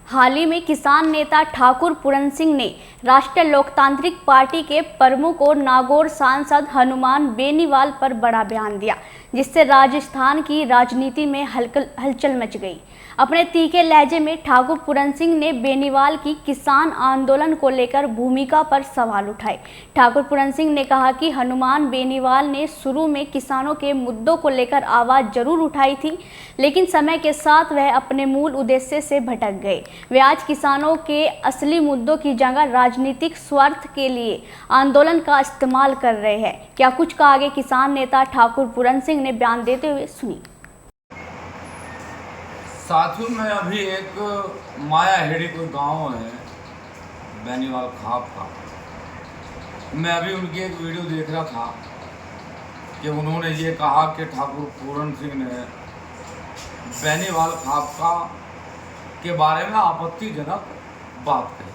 हाल ही में किसान नेता ठाकुर पूरन सिंह ने राष्ट्रीय लोकतांत्रिक पार्टी के प्रमुख और नागौर सांसद हनुमान बेनीवाल पर बड़ा बयान दिया, जिससे राजस्थान की राजनीति में हलचल मच गई। अपने तीखे लहजे में ठाकुर पूरन सिंह ने बेनीवाल की किसान आंदोलन को लेकर भूमिका पर सवाल उठाए। ठाकुर पूरन सिंह ने कहा कि हनुमान बेनीवाल ने शुरू में किसानों के मुद्दों को लेकर आवाज़ जरूर उठाई थी, लेकिन समय के साथ वह अपने मूल उद्देश्य से भटक गए। वे आज किसानों के असली मुद्दों की जगह राजनीतिक स्वार्थ के लिए आंदोलन का इस्तेमाल कर रहे हैं। क्या कुछ कहा आगे किसान नेता ठाकुर पूरन सिंह ने बयान देते हुए सुनी। साथियों, मैं अभी एक मायाहेड़ी कोई गांव है बेनीवाल खाप का, मैं अभी उनकी एक वीडियो देख रहा था कि उन्होंने ये कहा कि ठाकुर पूरन सिंह ने बेनीवाल खाप का के बारे में आपत्तिजनक बात कही।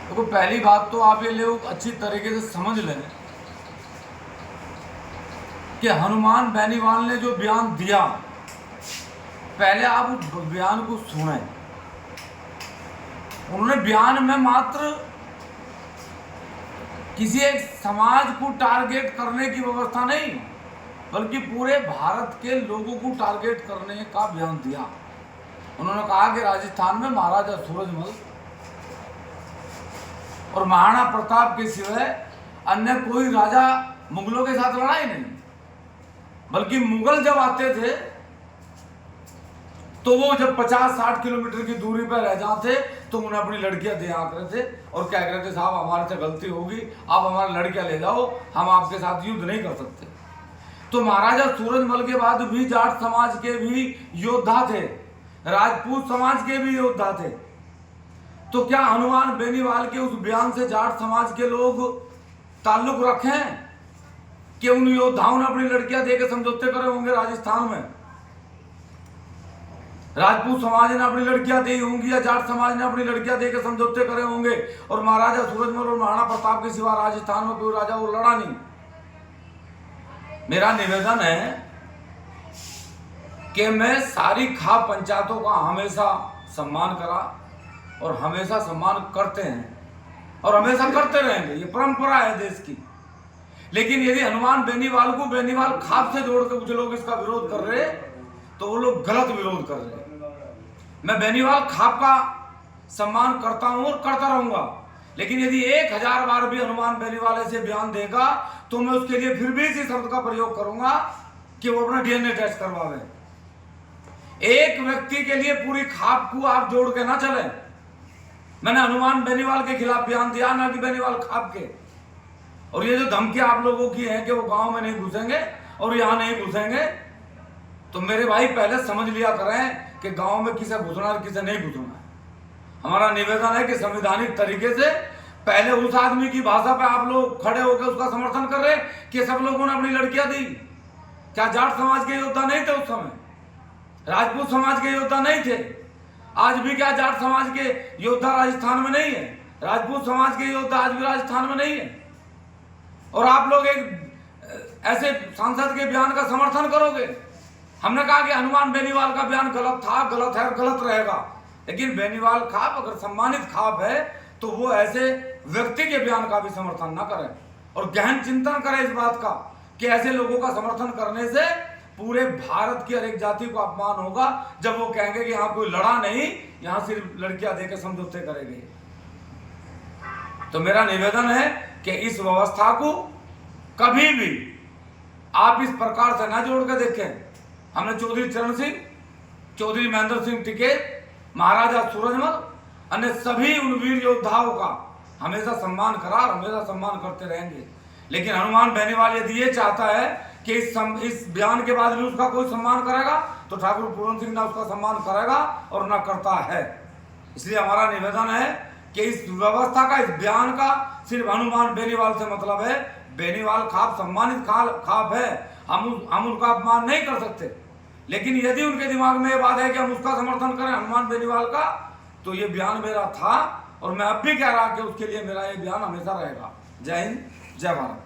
तो पहली बात तो आप ये लोग अच्छी तरीके से समझ लें कि हनुमान बेनीवाल ने जो बयान दिया, पहले आप उस बयान को सुने। उन्होंने बयान में मात्र किसी एक समाज को टारगेट करने की व्यवस्था नहीं, बल्कि पूरे भारत के लोगों को टारगेट करने का बयान दिया। उन्होंने कहा कि राजस्थान में महाराजा सूरजमल और महाराणा प्रताप के सिवाय अन्य कोई राजा मुगलों के साथ लड़ा ही नहीं, बल्कि मुगल जब आते थे तो वो जब 50-60 किलोमीटर की दूरी पर रह जाते तो उन्हें अपनी लड़कियां दे आते थे और क्या कहते थे, साहब हमारे से गलती होगी, आप हमारी लड़कियां ले जाओ, हम आपके साथ युद्ध नहीं कर सकते। तो महाराजा सूरजमल के बाद भी जाट समाज के भी योद्धा थे, राजपूत समाज के भी योद्धा थे। तो क्या हनुमान बेनीवाल के उस बयान से जाट समाज के लोग ताल्लुक रखें कि उन योद्धाओं ने अपनी लड़कियां देकर समझौते करे होंगे? राजस्थान में राजपूत समाज ने अपनी लड़कियां दी होंगी या जाट समाज ने अपनी लड़कियां देकर समझौते करे होंगे, और महाराजा सूरजमल और महाराणा प्रताप के सिवा राजस्थान में कोई राजा वो लड़ा नहीं। मेरा निवेदन है कि मैं सारी खाप पंचायतों का हमेशा सम्मान करा और हमेशा सम्मान करते हैं और हमेशा करते रहेंगे, ये परंपरा है देश की। लेकिन यदि हनुमान बेनीवाल को बेनीवाल खाप से जोड़कर कुछ लोग इसका विरोध कर रहे तो वो लोग गलत विरोध कर रहे हैं। मैं बेनीवाल खाप का सम्मान करता हूं और करता रहूंगा, लेकिन यदि 1000 बार भी हनुमान बेनीवाल ऐसे बयान देगा तो मैं उसके लिए फिर भी इसी शब्द का प्रयोग करूंगा कि वो अपना डीएनए टेस्ट करवावे। एक व्यक्ति के लिए पूरी खाप को आप जोड़ के ना चले। मैंने हनुमान बेनीवाल के खिलाफ बयान दिया, ना कि बेनीवाल खाप के। और ये जो धमकी आप लोगों की है कि वो गांव में नहीं घुसेंगे और यहां नहीं घुसेंगे, तो मेरे भाई पहले समझ लिया करें कि गांव में किसे घुसना है किसे नहीं घुसना है। हमारा निवेदन है कि संवैधानिक तरीके से पहले उस आदमी की भाषा पे आप लोग खड़े होकर उसका समर्थन कर रहे कि सब लोगों ने अपनी लड़कियां दी। क्या जाट समाज के योद्धा नहीं थे उस समय? राजपूत समाज के योद्धा नहीं थे? आज भी क्या जाट समाज के योद्धा राजस्थान में नहीं है? राजपूत समाज के योद्धा आज भी राजस्थान में नहीं है? और आप लोग एक ऐसे सांसद के बयान का समर्थन करोगे? हमने कहा कि हनुमान बेनीवाल का बयान गलत था, गलत है और गलत रहेगा, लेकिन बेनीवाल खाप अगर सम्मानित खाप है तो वो ऐसे व्यक्ति के बयान का भी समर्थन न करें और गहन चिंतन करें इस बात का कि ऐसे लोगों का समर्थन करने से पूरे भारत की हर एक जाति को अपमान होगा, जब वो कहेंगे कि यहाँ कोई लड़ा नहीं, यहाँ सिर्फ लड़कियां देकर समझौते करेंगे। तो मेरा निवेदन है कि इस व्यवस्था को कभी भी आप इस प्रकार से ना जोड़ कर देखें। हमने चौधरी चरण सिंह, चौधरी महेंद्र सिंह टिकैत, महाराजा सूरजमल, अन्य सभी उन वीर योद्धाओं का हमेशा सम्मान करा और हमेशा सम्मान करते रहेंगे। लेकिन हनुमान बेनीवाल यदि ये चाहता है कि इस बयान के बाद भी उसका कोई सम्मान करेगा तो ठाकुर पूरन सिंह ना उसका सम्मान करेगा और ना करता है। इसलिए हमारा निवेदन है कि इस व्यवस्था का, इस बयान का सिर्फ हनुमान बेनीवाल से मतलब है। बेनीवाल खाप सम्मानित खाप है, हम उनका अपमान नहीं कर सकते, लेकिन यदि उनके दिमाग में ये बात है कि हम उसका समर्थन करें हनुमान बेनीवाल का, तो ये बयान मेरा था और मैं अब भी कह रहा कि उसके लिए मेरा ये बयान हमेशा रहेगा। जय हिंद, जय भारत।